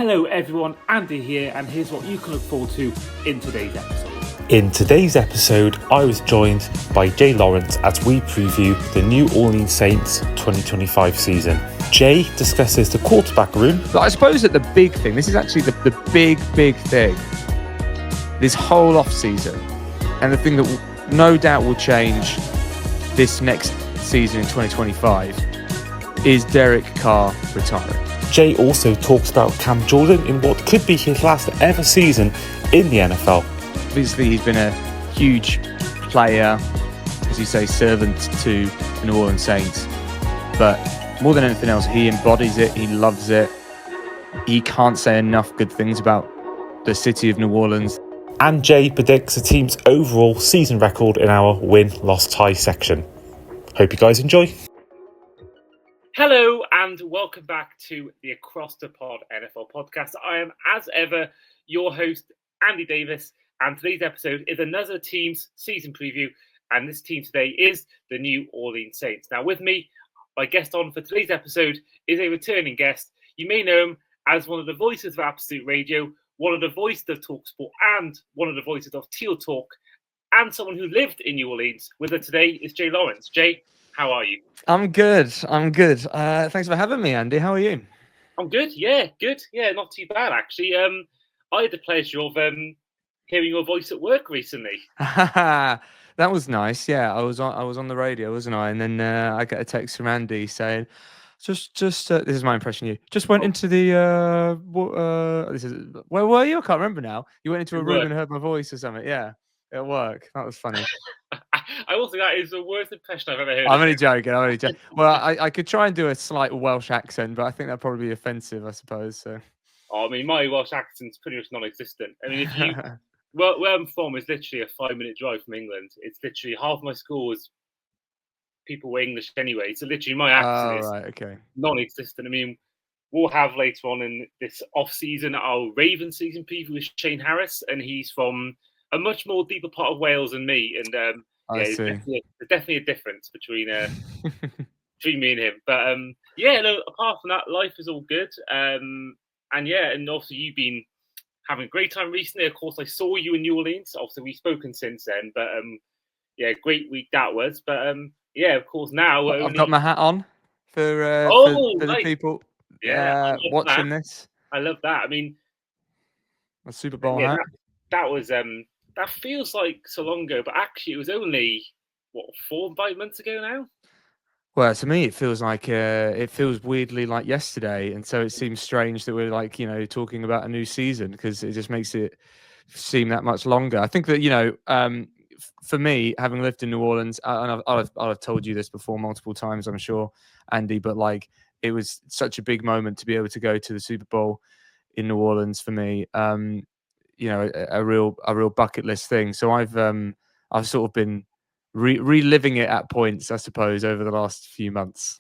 Hello everyone, Andy here, and here's what you can look forward to in today's episode. In today's episode, I was joined by Jay Lawrence as we preview the New Orleans Saints 2025 season. Jay discusses the quarterback room. But I suppose that the big thing, this is actually the big thing, this whole off-season, and the thing that no doubt will change this next season in 2025, is Derek Carr retiring. Jay also talks about Cam Jordan in what could be his last ever season in the NFL. Obviously, he's been a huge player, as you say, servant to the New Orleans Saints. But more than anything else, he embodies it. He loves it. He can't say enough good things about the city of New Orleans. And Jay predicts the team's overall season record in our win-loss-tie section. Hope you guys enjoy. Hello and welcome back to the Across the Pod NFL podcast. I am, as ever, your host, Andy Davis, and today's episode is another team's season preview, and this team today is the New Orleans Saints. Now, with me, my guest on for today's episode is a returning guest. You may know him as one of the voices of Absolute Radio, one of the voices of TalkSPORT, and one of the voices of Teal Talk, and someone who lived in New Orleans. With her today is Jay Lawrence. Jay, how are you? I'm good. Thanks for having me, Andy. How are you? I'm good. Yeah, good. Yeah, not too bad, actually. I had the pleasure of hearing your voice at work recently. That was nice. Yeah, I was on the radio, wasn't I? And then I get a text from Andy saying, "Just this is my impression of you. Just went into the where were you? I can't remember now. You went into a room and heard my voice or something. Yeah, at work. That was funny." I also think that is the worst impression I've ever heard. I'm only joking. Well, I could try and do a slight Welsh accent, but I think that'd probably be offensive, I suppose. So. Oh, I mean, my Welsh accent's pretty much non-existent. I mean, if you where I'm from is literally a 5-minute drive from England. It's literally half my school is people were English anyway. So literally my accent is non-existent. I mean, we'll have later on in this off-season our Raven season preview with Shane Harris, and he's from a much more deeper part of Wales than me. And there's definitely a difference between me and him. But apart from that, life is all good. And also you've been having a great time recently. Of course, I saw you in New Orleans. Obviously, we've spoken since then. But great week that was. But of course, now I've got my hat on for the people watching this. I love that. I mean, a Super Bowl hat. That was that feels like so long ago, but actually, it was only 4 or 5 months ago now. Well, to me, it feels like it feels weirdly like yesterday, and so it seems strange that we're talking about a new season because it just makes it seem that much longer. I think that for me, having lived in New Orleans, and I've told you this before multiple times, I'm sure, Andy, but it was such a big moment to be able to go to the Super Bowl in New Orleans for me. A real bucket list thing. So I've sort of been reliving it at points, I suppose, over the last few months.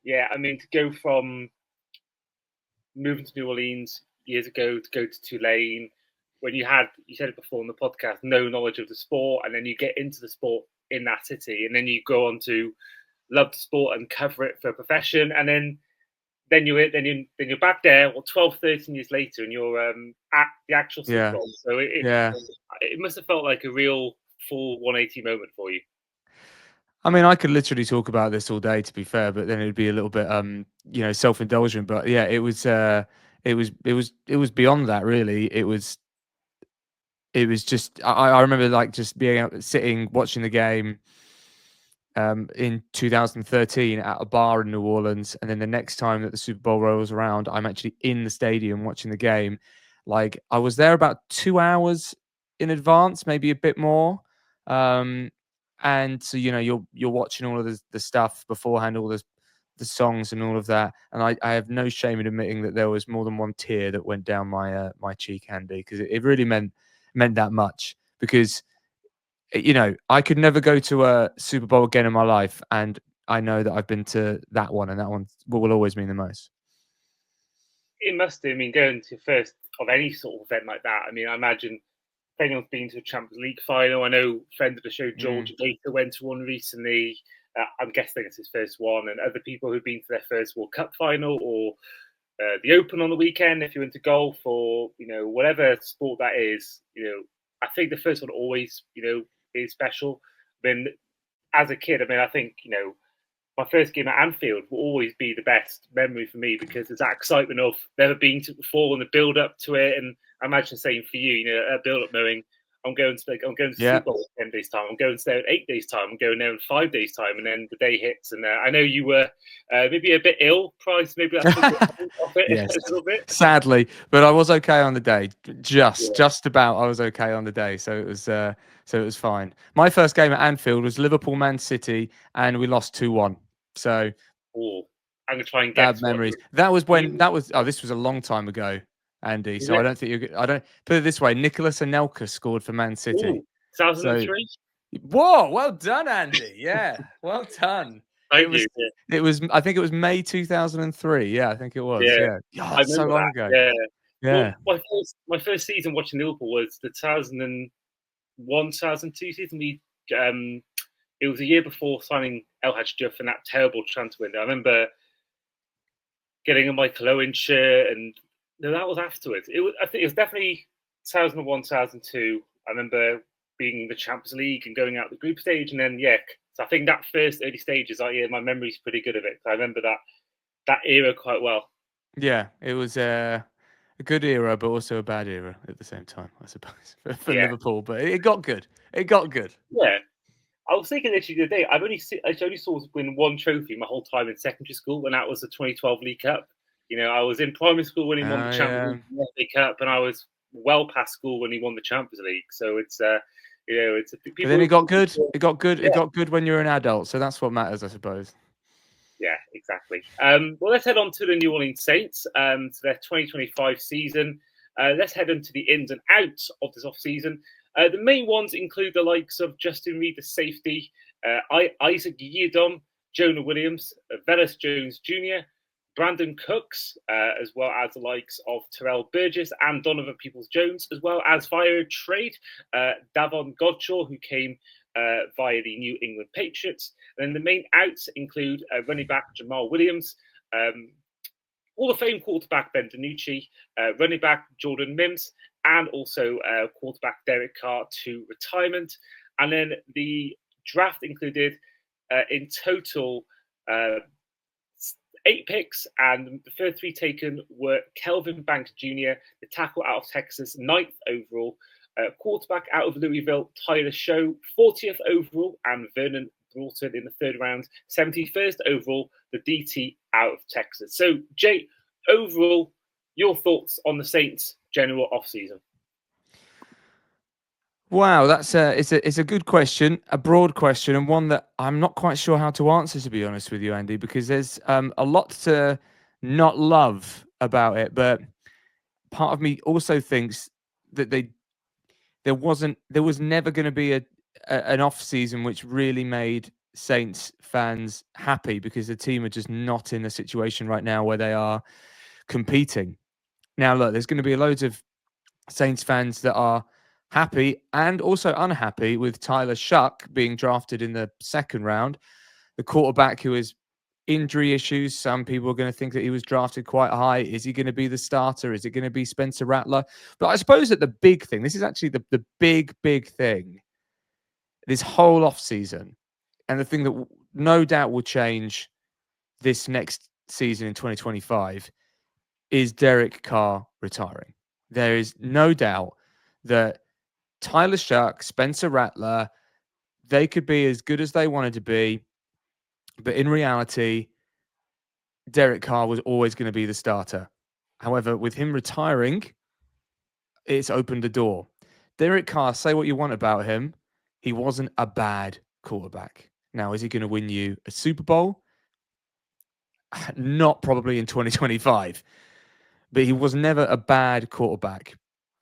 Yeah, I mean, to go from moving to New Orleans years ago to go to Tulane, when you said it before in the podcast, no knowledge of the sport, and then you get into the sport in that city, and then you go on to love the sport and cover it for a profession, and then you're back there 12, 13 years later, and you're at the actual Super Bowl. So it must have felt like a real full 180 moment for you. I mean, I could literally talk about this all day, to be fair, but then it'd be a little bit self-indulgent. But yeah, it was beyond that, really. It was just I remember just being out sitting watching the game in 2013 at a bar in New Orleans, and then the next time that the Super Bowl rolls around, I'm actually in the stadium watching the game. I was there about 2 hours in advance, maybe a bit more, and so you're watching all of the stuff beforehand, all the songs and all of that, and I have no shame in admitting that there was more than one tear that went down my cheek, Andy, because it really meant that much. Because I could never go to a Super Bowl again in my life, and I know that I've been to that one, and that one will always mean the most. It must do. I mean, going to first of any sort of event like that. I mean, I imagine if anyone's been to a Champions League final, I know friend of the show, George Baker, went to one recently. I'm guessing it's his first one, and other people who've been to their first World Cup final or the Open on the weekend, if you're into golf or whatever sport that is, I think the first one always is special. I mean, as a kid, I think my first game at Anfield will always be the best memory for me because there's that excitement of never been to before and the build up to it. And I imagine the same for you. A build up knowing I'm going to Super Bowl in 10 days time. I'm going to there in 8 days time. I'm going there in 5 days time, and then the day hits. And I know you were maybe a bit ill, Price. Maybe that's off it yes, a little bit. Sadly, but I was okay on the day. Just about. I was okay on the day, so it was fine. My first game at Anfield was Liverpool Man City, and we lost 2-1. So, I'm gonna try and get bad memories. That was when this was a long time ago, Andy. So I don't think I don't put it this way. Nicholas Anelka scored for Man City. 2003. Whoa! Well done, Andy. Yeah, well done. Thank you. It was. I think it was May 2003. Yeah, I think it was. Yeah, so long ago. Yeah. Well, my first season watching Liverpool was the 2001, 2002 season. It was a year before signing El Hadji Diouf and that terrible transfer window. I remember getting a Michael Owen shirt, and that was afterwards. I think it was definitely 2001, 2002. I remember being in the Champions League and going out the group stage, and then so I think that first early stages, my memory's pretty good of it. I remember that era quite well. Yeah, it was a good era, but also a bad era at the same time, I suppose, for Liverpool. But it got good. It got good. Yeah. I was thinking literally the other day, I only saw us win one trophy my whole time in secondary school, and that was the 2012 League Cup. I was in primary school when he won the Champions League Cup, and I was well past school when he won the Champions League. So it's But then it got good. It got good. Yeah. It got good when you're an adult. So that's what matters, I suppose. Yeah, exactly. Well, let's head on to the New Orleans Saints, to their 2025 season. Let's head into the ins and outs of this off season. The main ones include the likes of Justin Reed, the safety, Isaac Yiadom, Jonah Williams, Velus Jones Jr., Brandon Cooks, as well as the likes of Terrell Burgess and Donovan Peoples-Jones, as well as via trade, Davon Godshaw, who came via the New England Patriots. And then the main outs include running back Jamal Williams, Hall of Fame quarterback Ben DiNucci, running back Jordan Mims, and also quarterback Derek Carr to retirement. And then the draft included, in total, 8 picks, and the first 3 taken were Kelvin Banks Jr., the tackle out of Texas, 9th overall, quarterback out of Louisville, Tyler Show, 40th overall, and Vernon Broughton in the 3rd round, 71st overall, the DT out of Texas. So, Jay, overall, your thoughts on the Saints' general offseason? Wow, it's a good question, a broad question, and one that I'm not quite sure how to answer, to be honest with you, Andy, because there's a lot to not love about it. But part of me also thinks that there was never going to be an off season which really made Saints fans happy, because the team are just not in a situation right now where they are competing. Now, look, there's going to be loads of Saints fans that are happy and also unhappy with Tyler Shuck being drafted in the 2nd round, the quarterback who has injury issues. Some people are going to think that he was drafted quite high. Is he going to be the starter? Is it going to be Spencer Rattler? But I suppose that the big thing, this is actually the big thing, this whole off season, and the thing that no doubt will change this next season in 2025, is Derek Carr retiring. There is no doubt that Tyler Shuck, Spencer Rattler, they could be as good as they wanted to be, but in reality, Derek Carr was always going to be the starter. However, with him retiring, it's opened the door. Derek Carr, say what you want about him, he wasn't a bad quarterback. Now, is he going to win you a Super Bowl? Not probably in 2025, but he was never a bad quarterback.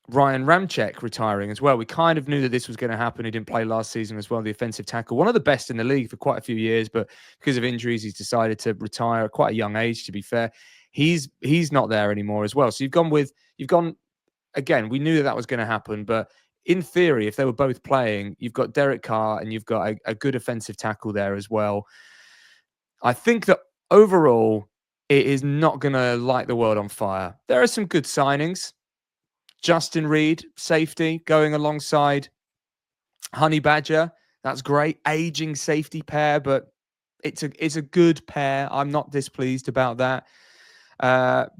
Ryan Ramczyk retiring as well. We kind of knew that this was going to happen. He didn't play last season as well, the offensive tackle. One of the best in the league for quite a few years, but because of injuries, he's decided to retire at quite a young age, to be fair. He's not there anymore as well. So you've gone, again, we knew that was going to happen, but in theory, if they were both playing, you've got Derek Carr and you've got a good offensive tackle there as well. I think that overall, it is not going to light the world on fire. There are some good signings. Justin Reed, safety, going alongside Honey Badger. That's great. Aging safety pair, but it's a good pair. I'm not displeased about that.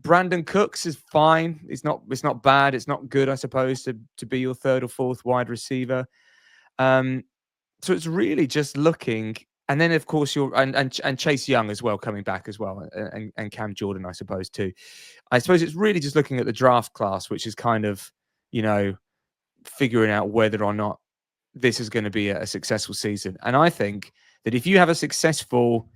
Brandon Cooks is fine. It's not bad. It's not good, I suppose, to be your third or fourth wide receiver. So it's really just looking, and then of course and Chase Young as well coming back as well, and Cam Jordan, I suppose too. I suppose it's really just looking at the draft class, which is kind of, figuring out whether or not this is going to be a successful season. And I think that if you have a successful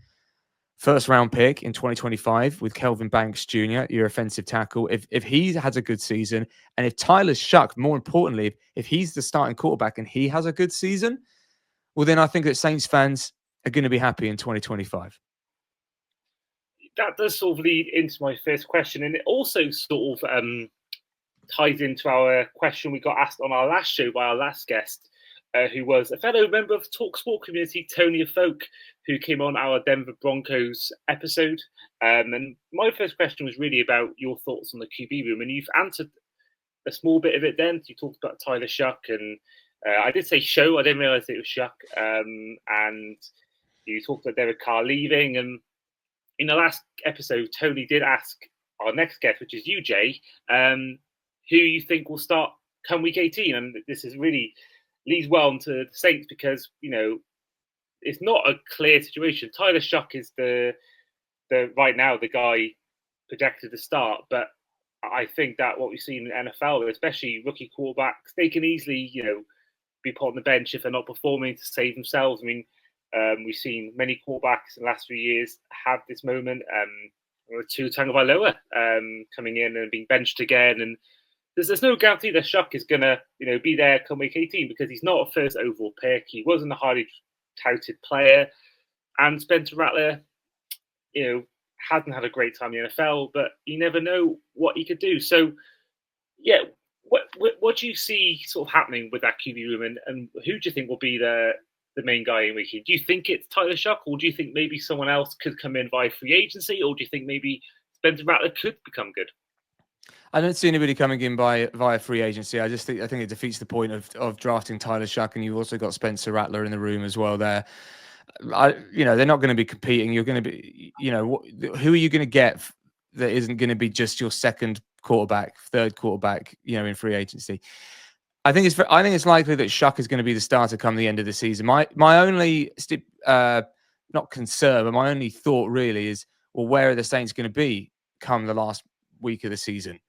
first round pick in 2025 with Kelvin Banks Jr., your offensive tackle, if he has a good season, and if Tyler Shuck, more importantly, if he's the starting quarterback and he has a good season, well, then I think that Saints fans are going to be happy in 2025. That does sort of lead into my first question, and it also sort of ties into our question we got asked on our last show by our last guest, who was a fellow member of the TalkSPORT community, Tony Folk, who came on our Denver Broncos episode. And my first question was really about your thoughts on the QB room, and you've answered a small bit of it then. You talked about Tyler Shuck, and I did say Show. I didn't realize it was Shuck. And you talked about Derek Carr leaving. And in the last episode, Tony did ask our next guest, which is you, Jay, who you think will start come week 18. And this is really leads well into the Saints because, it's not a clear situation. Tyler Shuck is the right now the guy projected to start, but I think that what we've seen in the NFL, especially rookie quarterbacks, they can easily, be put on the bench if they're not performing to save themselves. I mean, we've seen many quarterbacks in the last few years have this moment. Tua Tagovailoa coming in and being benched again, and there's no guarantee that Shuck is gonna be there come week 18 because he's not a first overall pick. He wasn't a highly touted player, and Spencer Rattler, hasn't had a great time in the NFL, but you never know what he could do. So, yeah, what do you see sort of happening with that QB room, and who do you think will be the main guy in week 18? Do you think it's Tyler Shuck, or do you think maybe someone else could come in via free agency, or do you think maybe Spencer Rattler could become good? I don't see anybody coming in via free agency. I think it defeats the point of drafting Tyler Shuck, and you've also got Spencer Rattler in the room as well there. They're not going to be competing. You're going to be, who are you going to get that isn't going to be just your second quarterback, third quarterback, in free agency? I think it's likely that Shuck is going to be the starter come the end of the season. My only not concern, but my only thought really is, well, where are the Saints going to be come the last week of the season?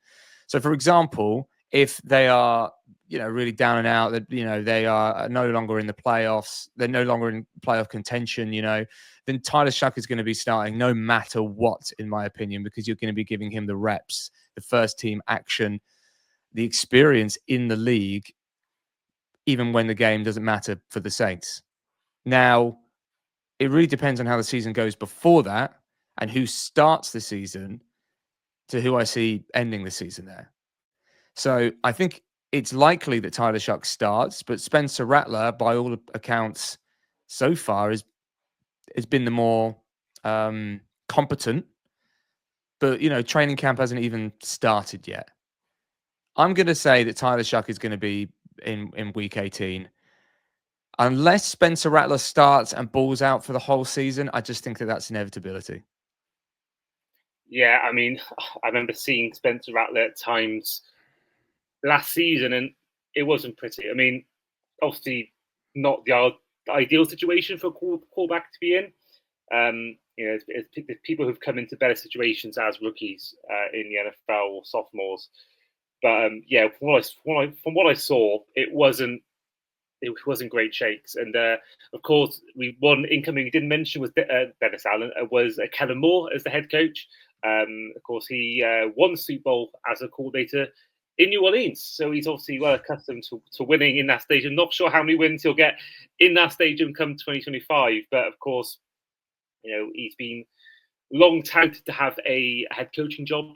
So, for example, if they are, really down and out, that, they are no longer in the playoffs, they're no longer in playoff contention, then Tyler Shuck is going to be starting no matter what, in my opinion, because you're going to be giving him the reps, the first team action, the experience in the league, even when the game doesn't matter for the Saints. Now, it really depends on how the season goes before that and who starts the season to who I see ending the season there. So I think it's likely that Tyler Shuck starts, but Spencer Rattler, by all accounts so far, has been the more competent. But, training camp hasn't even started yet. I'm going to say that Tyler Shuck is going to be in week 18. Unless Spencer Rattler starts and balls out for the whole season, I just think that that's inevitability. Yeah, I mean, I remember seeing Spencer Rattler at times last season, and it wasn't pretty. I mean, obviously not the ideal situation for a quarterback to be in. It's people who've come into better situations as rookies in the NFL or sophomores. But from what I saw, it wasn't great shakes. And of course, one incoming we didn't mention was Dennis Allen. Was Kellen Moore as the head coach. Of course, he won the Super Bowl as a coordinator in New Orleans, so he's obviously well accustomed to winning in that stadium. Not sure how many wins he'll get in that stadium come 2025, but of course, he's been long touted to have a head coaching job.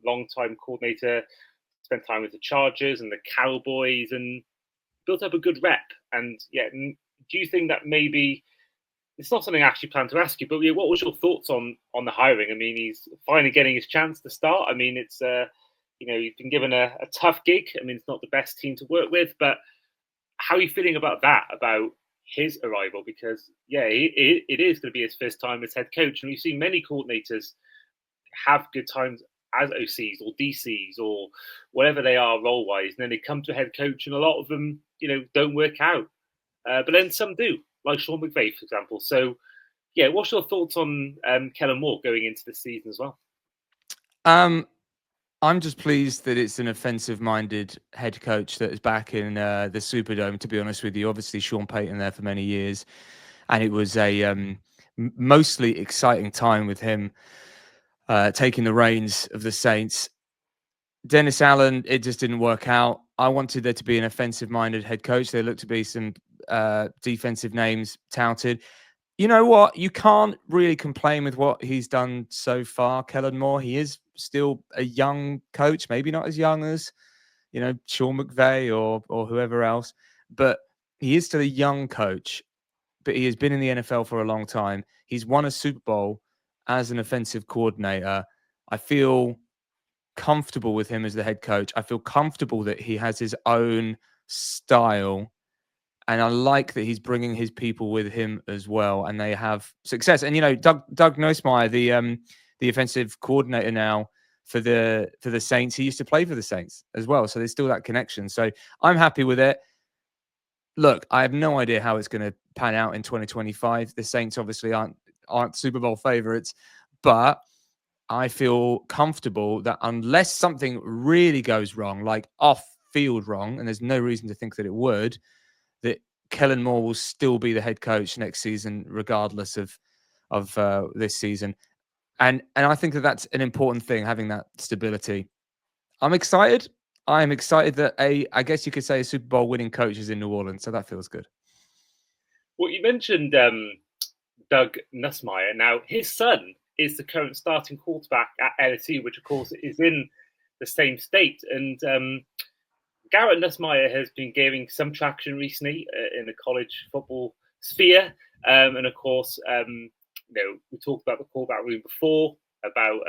Long time coordinator, spent time with the Chargers and the Cowboys, and built up a good rep. And yeah, do you think that maybe it's not something I actually planned to ask you, but what was your thoughts on the hiring? I mean, he's finally getting his chance to start. I mean, it's you've been given a tough gig. I mean, it's not the best team to work with, but how are you feeling about that? About his arrival? Because it is going to be his first time as head coach, and we've seen many coordinators have good times as OCs or DCs or whatever they are role wise, and then they come to a head coach, and a lot of them, don't work out. But then some do, like Sean McVay, for example. So, what's your thoughts on Kellen Moore going into the season as well? I'm just pleased that it's an offensive-minded head coach that is back in the Superdome, to be honest with you. Obviously, Sean Payton there for many years, and it was a mostly exciting time with him taking the reins of the Saints. Dennis Allen, it just didn't work out. I wanted there to be an offensive-minded head coach. There looked to be some defensive names touted. You know what? You can't really complain with what he's done so far, Kellen Moore. He is still a young coach, maybe not as young as, Sean McVay or whoever else, but he is still a young coach. But he has been in the NFL for a long time. He's won a Super Bowl as an offensive coordinator. I feel comfortable with him as the head coach. I feel comfortable that he has his own style. And I like that he's bringing his people with him as well, and they have success. And Doug Neusmeyer, the offensive coordinator now for the Saints, he used to play for the Saints as well, so there's still that connection. So I'm happy with it. Look, I have no idea how it's going to pan out in 2025. The Saints obviously aren't Super Bowl favorites, but I feel comfortable that unless something really goes wrong, like off-field wrong, and there's no reason to think that it would, that Kellen Moore will still be the head coach next season, regardless of this season. And I think that that's an important thing, having that stability. I'm excited. I'm excited that I guess you could say a Super Bowl winning coach is in New Orleans, so that feels good. Well, you mentioned Doug Nussmeier. Now, his son is the current starting quarterback at LSU, which, of course, is in the same state. And Garrett Nussmeier has been gaining some traction recently in the college football sphere. And, of course, we talked about the quarterback room before, about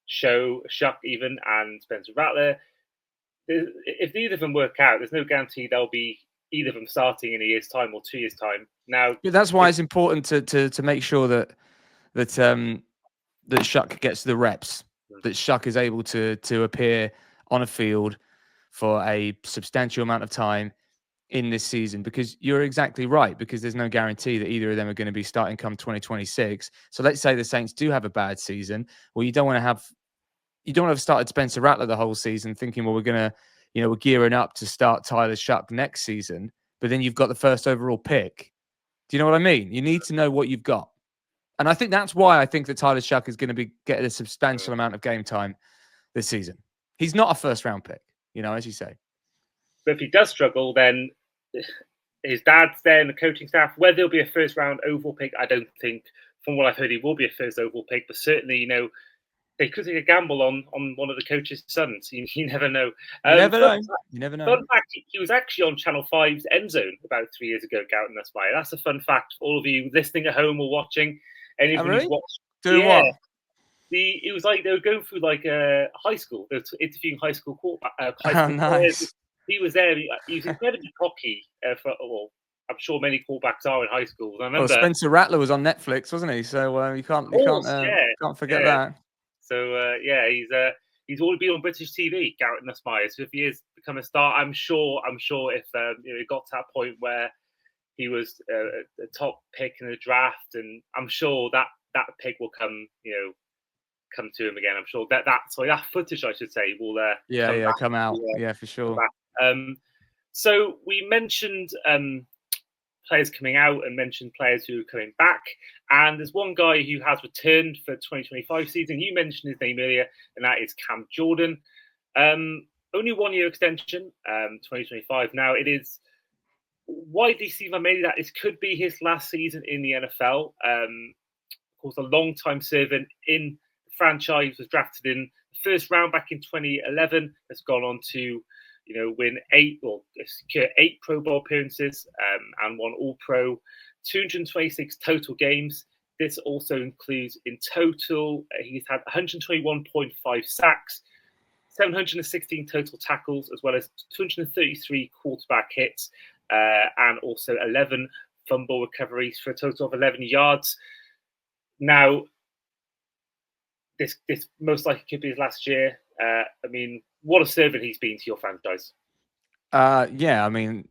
Shuck even, and Spencer Rattler. If neither of them work out, there's no guarantee they'll be either of them starting in a year's time or 2 years' time. Now, that's why it's important to make sure that Shuck gets the reps, that Shuck is able to appear on a field for a substantial amount of time in this season, because you're exactly right, because there's no guarantee that either of them are going to be starting come 2026. So let's say the Saints do have a bad season. Well, you don't want to have started Spencer Rattler the whole season thinking, well, we're gearing up to start Tyler Shuck next season, but then you've got the first overall pick. Do you know what I mean? You need to know what you've got. And I think that's why I think that Tyler Shuck is going to be getting a substantial amount of game time this season. He's not a first round pick, as you say. But if he does struggle, then his dad's there in the coaching staff. Whether he'll be a first round overall pick, I don't think. From what I've heard, he will be a first overall pick. But certainly, they could take a gamble on one of the coach's sons. You never know. You never know. Fun fact, he was actually on Channel 5's End Zone about 3 years ago, Garrett Nussmeier. That's a fun fact for all of you listening at home or watching. Anyone who's watched. Doing what? It was like they were going through like high school. They were interviewing high school quarterbacks. Nice. He was there. He was incredibly cocky. I'm sure many quarterbacks are in high school. I remember Spencer Rattler was on Netflix, wasn't he? So you can't forget that. So he's already been on British TV, Garrett Nussmeier. So if he has become a star, I'm sure if it got to that point where he was a top pick in the draft, and I'm sure that pick will come to him again. I'm sure that footage, I should say, will come out. For sure. So we mentioned players coming out and mentioned players who are coming back, and there's one guy who has returned for 2025 season. You mentioned his name earlier, and that is Cam Jordan. Only 1 year extension, 2025. Now, it is widely seen by many that this could be his last season in the NFL. Of course, a long-time servant in the franchise, was drafted in the first round back in 2011. Has gone on to secure 8 Pro Bowl appearances and 1 All-Pro 226 total games. This also includes, in total, he's had 121.5 sacks, 716 total tackles, as well as 233 quarterback hits, and also 11 fumble recoveries for a total of 11 yards. Now, this most likely could be his last year. I mean, what a servant he's been to your franchise. Yeah, I mean,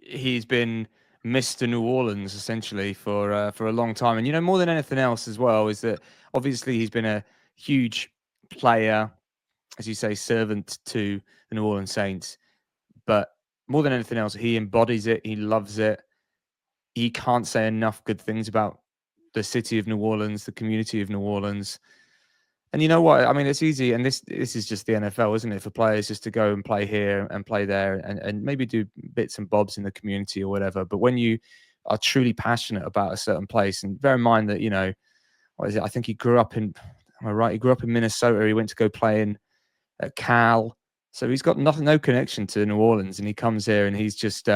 he's been Mr. New Orleans essentially for a long time, and more than anything else as well is that obviously he's been a huge player, as you say, servant to the New Orleans Saints. But more than anything else, he embodies it. He loves it. He can't say enough good things about the city of New Orleans, the community of New Orleans. And you know what? I mean, it's easy, and this is just the NFL, isn't it? For players just to go and play here and play there, and maybe do bits and bobs in the community or whatever. But when you are truly passionate about a certain place, and bear in mind that what is it? I think he grew up in. Am I right? He grew up in Minnesota. He went to go play in at Cal, so he's got no connection to New Orleans, and he comes here and he's just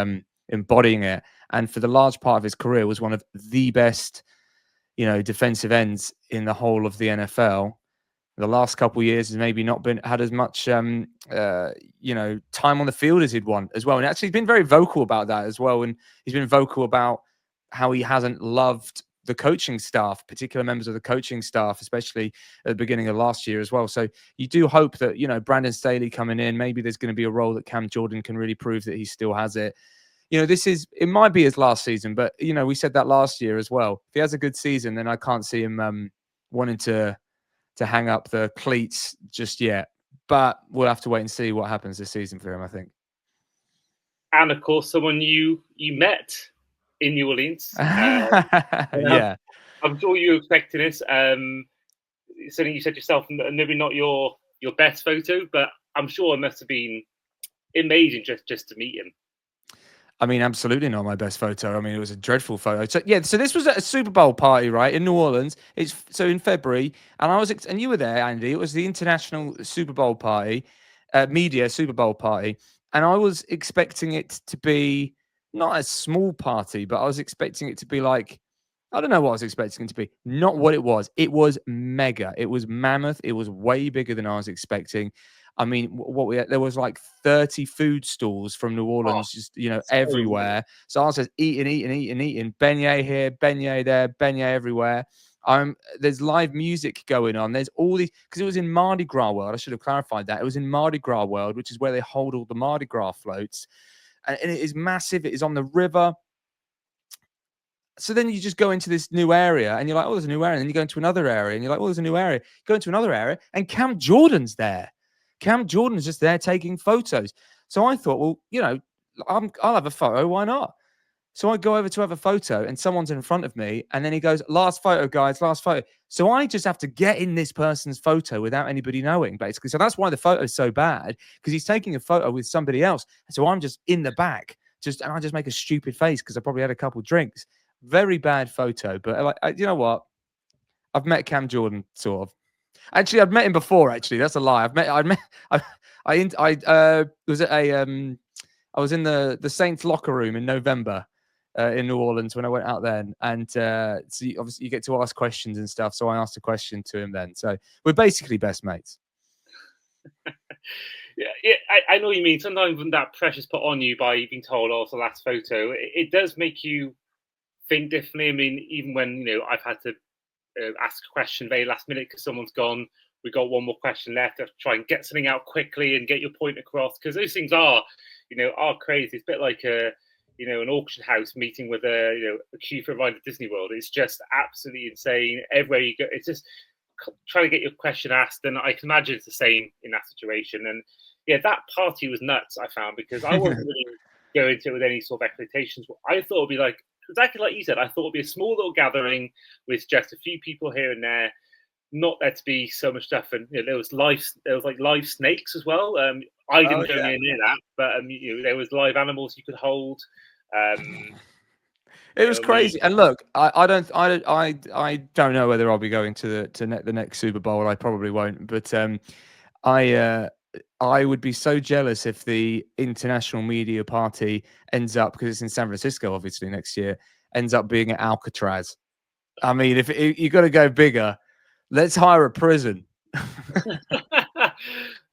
embodying it. And for the large part of his career, was one of the best, defensive ends in the whole of the NFL. The last couple of years has maybe not had as much, time on the field as he'd want as well. And actually, he's been very vocal about that as well. And he's been vocal about how he hasn't loved the coaching staff, particular members of the coaching staff, especially at the beginning of last year as well. So you do hope that, Brandon Staley coming in, maybe there's going to be a role that Cam Jordan can really prove that he still has it. It might be his last season, but, we said that last year as well. If he has a good season, then I can't see him wanting to hang up the cleats just yet. But we'll have to wait and see what happens this season for him, I think. And, of course, someone you met in New Orleans. Yeah. I'm sure you were expecting this. Something you said yourself, maybe not your best photo, but I'm sure it must have been amazing just to meet him. I mean, absolutely not my best photo. I mean, it was a dreadful photo. So this was at a Super Bowl party, right, in New Orleans. So in February, and you were there, Andy. It was the International Super Bowl party, media Super Bowl party, and I was expecting it to be not a small party, but I was expecting it to be like, I don't know what I was expecting it to be. Not what it was. It was mega. It was mammoth. It was way bigger than I was expecting. I mean, there was like 30 food stalls from New Orleans, just everywhere. So I was just eating. Beignet here, beignet there, beignet everywhere. There's live music going on. There's all these, because it was in Mardi Gras World. I should have clarified that. It was in Mardi Gras World, which is where they hold all the Mardi Gras floats, and it is massive. It is on the river. So then you just go into this new area and you're like, oh, there's a new area. And then you go into another area and you're like, oh, there's a new area. You go into another area and Cam Jordan's there. Cam Jordan's just there taking photos. So I thought, well, I'll have a photo. Why not? So I go over to have a photo and someone's in front of me. And then he goes, last photo, guys, last photo. So I just have to get in this person's photo without anybody knowing, basically. So that's why the photo is so bad, because he's taking a photo with somebody else. So I'm just in the back, and I just make a stupid face because I probably had a couple of drinks. Very bad photo. But you know what? I've met Cam Jordan, sort of. Actually, I've met him before. Actually, that's a lie. I was in the Saints locker room in November in New Orleans when I went out then, and so obviously you get to ask questions and stuff. So I asked a question to him then. So we're basically best mates. Yeah, I know what you mean. Sometimes when that pressure's put on you by being told, "Oh, it's the last photo," it does make you think differently. I mean, even when I've had to ask a question very last minute because someone's gone. We got one more question left. I have to try and get something out quickly and get your point across, because those things are crazy. It's a bit like an auction house meeting with a queue for a ride at Disney World. It's just absolutely insane. Everywhere you go, it's just trying to get your question asked. And I can imagine it's the same in that situation. And yeah, that party was nuts, I found, because I wasn't really going into it with any sort of expectations. I thought it'd be like, exactly like you said, I thought it'd be a small little gathering with just a few people here and there, not there to be so much stuff. And there was like live snakes as well. I didn't go near that, but there was live animals you could hold. It was crazy. And look, I don't know whether I'll be going to the next Super Bowl. I probably won't, but I would be so jealous if the international media party ends up, because it's in San Francisco, obviously next year, ends up being at Alcatraz. I mean, if you got to go bigger, let's hire a prison.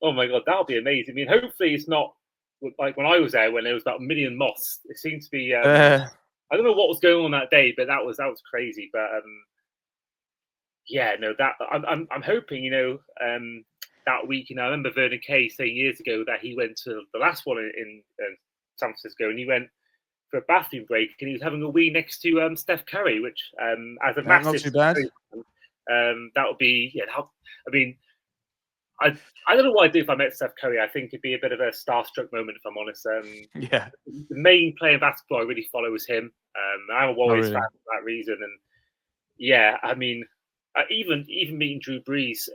Oh my god, that'll be amazing. I mean, hopefully it's not like when I was there when there was about 1 million moths. It seemed to be. I don't know what was going on that day, but that was crazy. But yeah, no, that I'm hoping, that week. I remember Vernon Kay saying years ago that he went to the last one in San Francisco, and he went for a bathroom break, and he was having a wee next to Steph Curry, which as a massive, not too bad. That would be, yeah. I mean, I don't know what I'd do if I met Steph Curry. I think it'd be a bit of a starstruck moment, if I'm honest. Yeah. The main player in basketball I really follow is him. I'm a Warriors fan for that reason, and yeah, I mean, even meeting Drew Brees.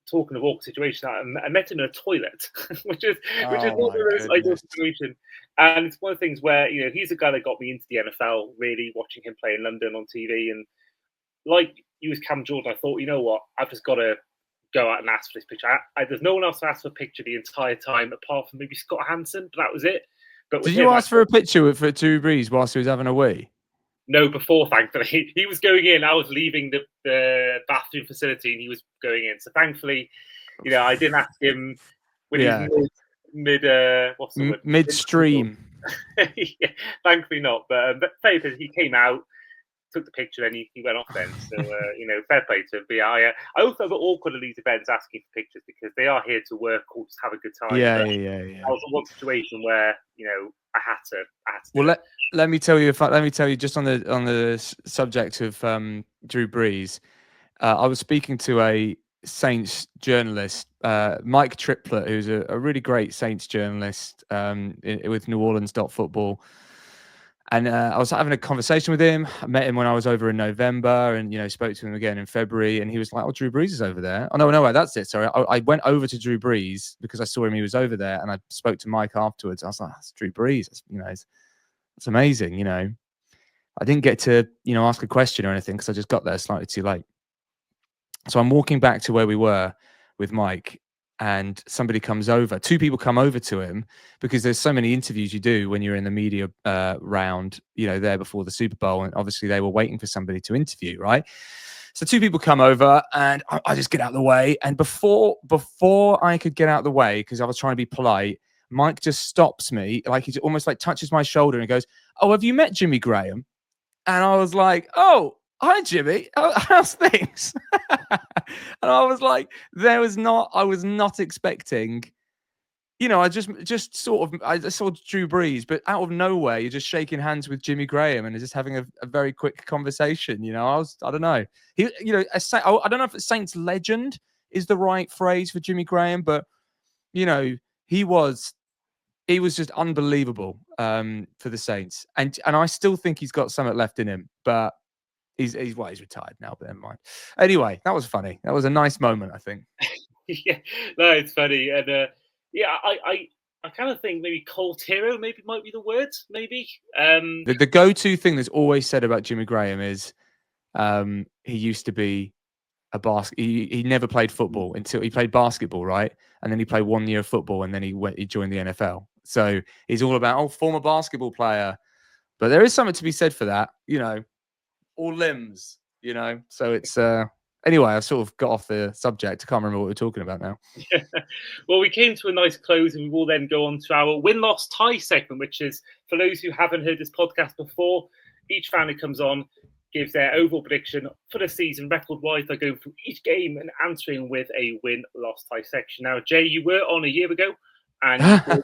Talking of awkward situations, I met him in a toilet, which is one of those ideal situation. And it's one of the things where he's the guy that got me into the NFL. Really watching him play in London on TV, and like you was Cam Jordan, I thought, you know what, I've just got to go out and ask for this picture. There's no one else to ask for a picture the entire time apart from maybe Scott Hansen, but that was it. But did you ask for a picture for Drew Brees whilst he was having a wee? No, before, thankfully. He was going in. I was leaving the bathroom facility and he was going in. So thankfully, I didn't ask him when he's midstream. Yeah, thankfully not. But he came out, took the picture, and he went off then. So, fair play to him. But yeah, I also got awkward at these events asking for pictures because they are here to work or just have a good time. Yeah. I was in one situation where, I had to. Well, let me tell you just on the subject of Drew Brees. I was speaking to a Saints journalist, Mike Triplett, who's a really great Saints journalist with New Orleans Football. And I was having a conversation with him. I met him when I was over in November and, spoke to him again in February. And he was like, oh, Drew Brees is over there. Oh, no, that's it. Sorry. I went over to Drew Brees because I saw him. He was over there. And I spoke to Mike afterwards. I was like, that's Drew Brees. It's amazing. I didn't get to, ask a question or anything because I just got there slightly too late. So I'm walking back to where we were with Mike. And somebody comes over, 2 people come over to him because there's so many interviews you do when you're in the media round, there before the Super Bowl. And obviously they were waiting for somebody to interview, right? So 2 people come over and I just get out of the way. And before I could get out of the way, because I was trying to be polite, Mike just stops me, like he almost like touches my shoulder and goes, oh, have you met Jimmy Graham? And I was like, oh, hi, Jimmy. How's things? And I was like, I was not expecting, I just sort of, I saw Drew Brees, but out of nowhere, you're just shaking hands with Jimmy Graham and just having a very quick conversation. I don't know. I don't know if Saints legend is the right phrase for Jimmy Graham, but, he was just unbelievable for the Saints. And I still think he's got something left in him, but he's retired now, but never mind. Anyway, that was funny. That was a nice moment, I think. Yeah, no, it's funny. And I kind of think maybe cult hero maybe might be the word, maybe. The go-to thing that's always said about Jimmy Graham is he used to be he never played football until he played basketball, right? And then he played 1 year of football and then he joined the NFL. So he's all about, former basketball player. But there is something to be said for that, all limbs, So it's anyway, I've sort of got off the subject. I can't remember what we're talking about now. Well, we came to a nice close and we will then go on to our win-loss tie segment, which is, for those who haven't heard this podcast before, each fan who comes on gives their overall prediction for the season record-wise. They're going through each game and answering with a win-loss tie section. Now, Jay, you were on a year ago and you could,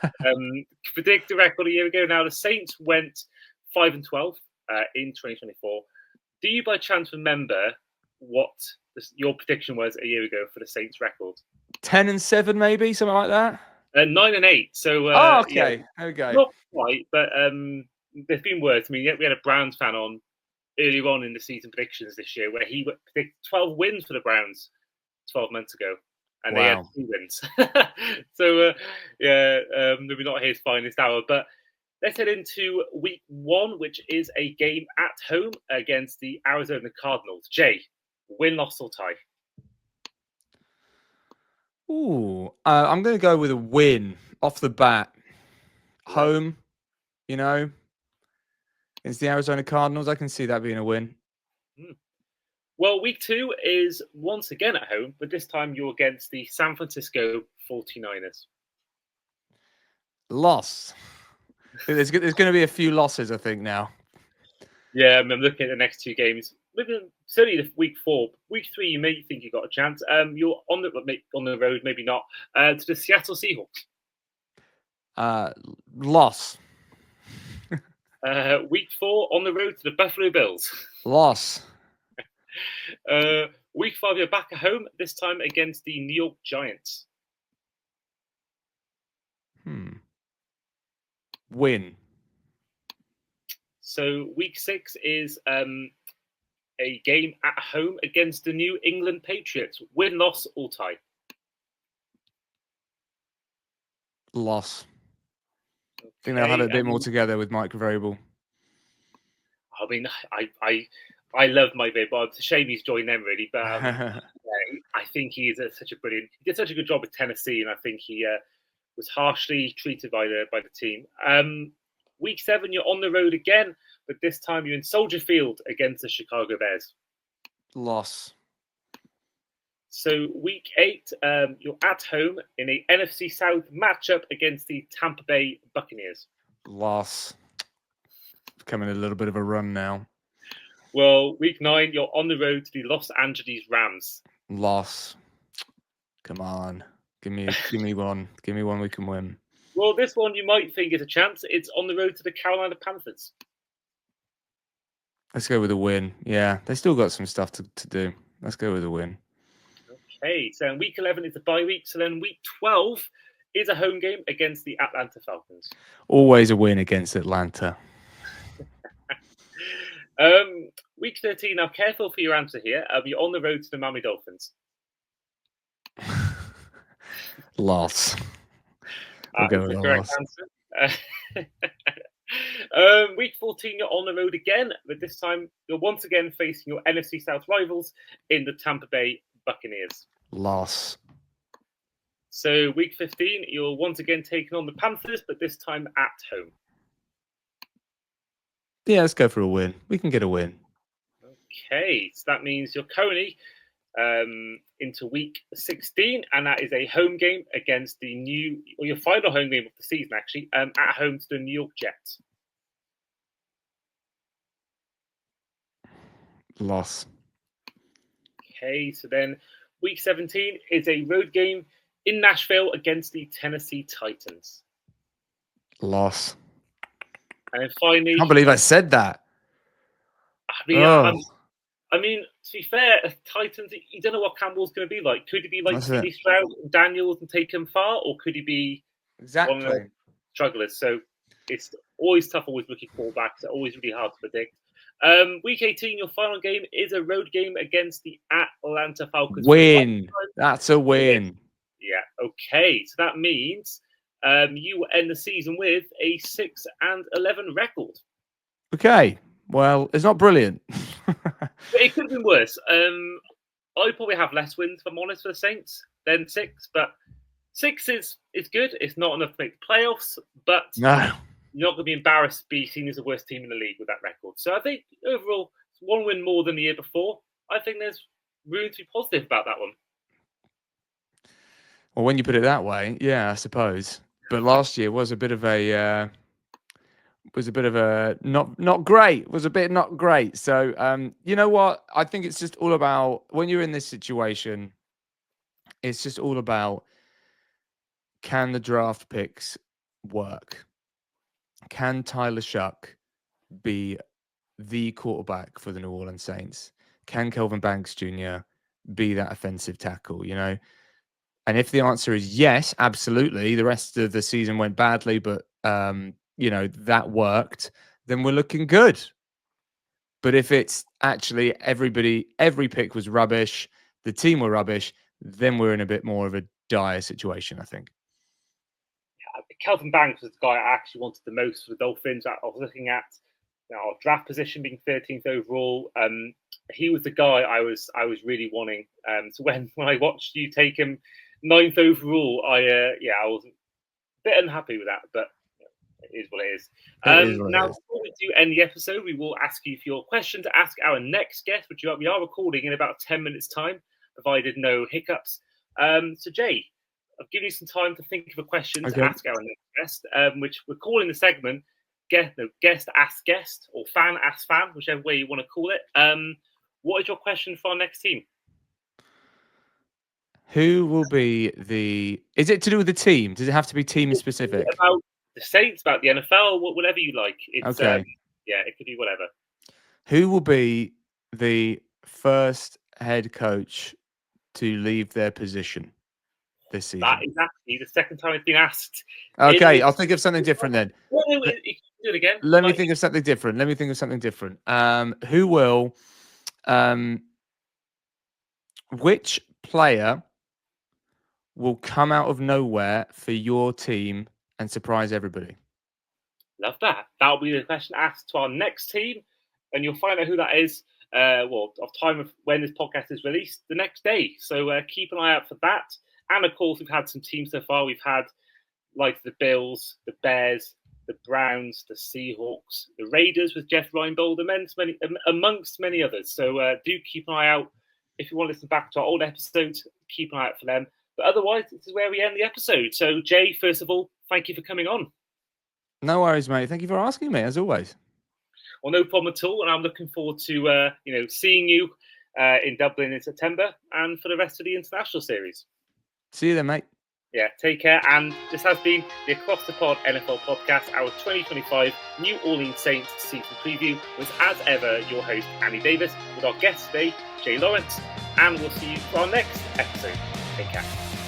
predict the record a year ago. Now, the Saints went 5-12 in 2024. Do you by chance remember what your prediction was a year ago for the Saints record? 10-7, maybe something like that. 9-8. So okay, there we go. Not quite, but there's been worse. I mean, we had a Browns fan on earlier on in the season predictions this year where he predicted 12 wins for the Browns 12 months ago, and they had 2 wins. So maybe not his finest hour, but. Let's head into week 1, which is a game at home against the Arizona Cardinals. Jay, win, loss, or tie? Ooh, I'm going to go with a win off the bat. Love it. Home, against the Arizona Cardinals. I can see that being a win. Well, week 2 is once again at home, but this time you're against the San Francisco 49ers. Loss. There's going to be a few losses, I think, now. Yeah, I'm looking at the next 2 games. Maybe certainly the week 4. Week 3, you may think you got a chance. You're on the road, maybe not, to the Seattle Seahawks. Loss. Week 4 on the road to the Buffalo Bills. Loss. Week 5, you're back at home, this time against the New York Giants. Win. So week 6 is a game at home against the New England Patriots. Win, loss, or tie? Loss. I think they'll have it a bit more together with Mike Vrabel. I mean, I love Mike Vrabel. It's a shame he's joined them, really. But I think he is such a brilliant. He did such a good job with Tennessee, and I think he was harshly treated by the team. Week 7, you're on the road again, but this time you're in Soldier Field against the Chicago Bears. Loss. So week 8, you're at home in a NFC South matchup against the Tampa Bay Buccaneers. Loss. Becoming a little bit of a run now. Well, week 9, you're on the road to the Los Angeles Rams. Loss. Come on. Give me one. Give me one we can win. Well, this one you might think is a chance. It's on the road to the Carolina Panthers. Let's go with a win. Yeah, they still got some stuff to do. Let's go with a win. Okay, so week 11 is the bye week. So then week 12 is a home game against the Atlanta Falcons. Always a win against Atlanta. Week 13, now careful for your answer here. You're on the road to the Miami Dolphins. Loss. We'll go with a correct loss. Answer. Week 14, you're on the road again, but this time you're once again facing your NFC South rivals in the Tampa Bay Buccaneers. Loss. So week 15, you're once again taking on the Panthers, but this time at home. Yeah, let's go for a win. We can get a win. Okay, so that means you're currently into week 16, and that is a home game against your final home game of the season, actually, at home to the New York Jets. Loss. Okay, so then week 17 is a road game in Nashville against the Tennessee Titans. Loss. And then finally, I can't believe I said that. I mean, to be fair, Titans, you don't know what Campbell's going to be like. Could he be like C.D. Stroud and Daniels and take him far, or could he be one of the strugglers? So it's always tough, always looking quarterbacks. It's always really hard to predict. Week 18, your final game is a road game against the Atlanta Falcons. Win. That's a win. Yeah. Okay. So that means you will end the season with a 6-11 record. Okay. Well, it's not brilliant. It could have been worse. I probably have less wins, if I'm honest, for the Saints than 6. But 6 is good. It's not enough to make the playoffs, but no. You're not going to be embarrassed to be seen as the worst team in the league with that record. So I think overall, it's one win more than the year before. I think there's room to be positive about that one. Well, when you put it that way, yeah, I suppose. But last year was a bit of a not great. Was a bit not great. So you know what? I think it's just all about when you're in this situation. It's just all about, can the draft picks work? Can Tyler Shuck be the quarterback for the New Orleans Saints? Can Kelvin Banks Jr. be that offensive tackle? And if the answer is yes, absolutely. The rest of the season went badly, but that worked. Then we're looking good. But if it's actually every pick was rubbish, the team were rubbish, then we're in a bit more of a dire situation, I think. Kelvin Banks was the guy I actually wanted the most for the Dolphins. I was looking at our draft position being 13th overall. He was the guy I was really wanting. So when I watched you take him 9th overall. I was a bit unhappy with that, but it is what it is. Now, before we do end the episode, we will ask you for your question to ask our next guest, which we are recording in about 10 minutes' time, provided no hiccups. So, Jay, I've given you some time to think of a question to ask our next guest, which we're calling the segment Guest Ask Guest, or Fan Ask Fan, whichever way you want to call it. What is your question for our next team? Who will be the... Is it to do with the team? Does it have to be team specific? About the Saints, about the NFL, whatever you like. It's, okay. It could be whatever. Who will be the first head coach to leave their position this season? That is actually the second time it's been asked. Okay, I'll think of something different then. You can do it again. Let me think of something different. Who will... which player will come out of nowhere for your team and surprise everybody? Love that. That'll be the question asked to our next team, and you'll find out who that is. Of time of when this podcast is released, the next day. So keep an eye out for that. And of course, we've had some teams so far. We've had like the Bills, the Bears, the Browns, the Seahawks, the Raiders with Jeff Reinbold, amongst many others. So do keep an eye out. If you want to listen back to our old episodes, keep an eye out for them. But otherwise, this is where we end the episode. So, Jay, first of all, thank you for coming on. No worries, mate. Thank you for asking me, as always. Well, no problem at all. And I'm looking forward to seeing you in Dublin in September and for the rest of the international series. See you then, mate. Yeah, take care. And this has been the Across the Pod NFL podcast, our 2025 New Orleans Saints season preview. Was as ever your host, Andy Davis, with our guest today, Jay Lawrence. And we'll see you for our next episode. Take care.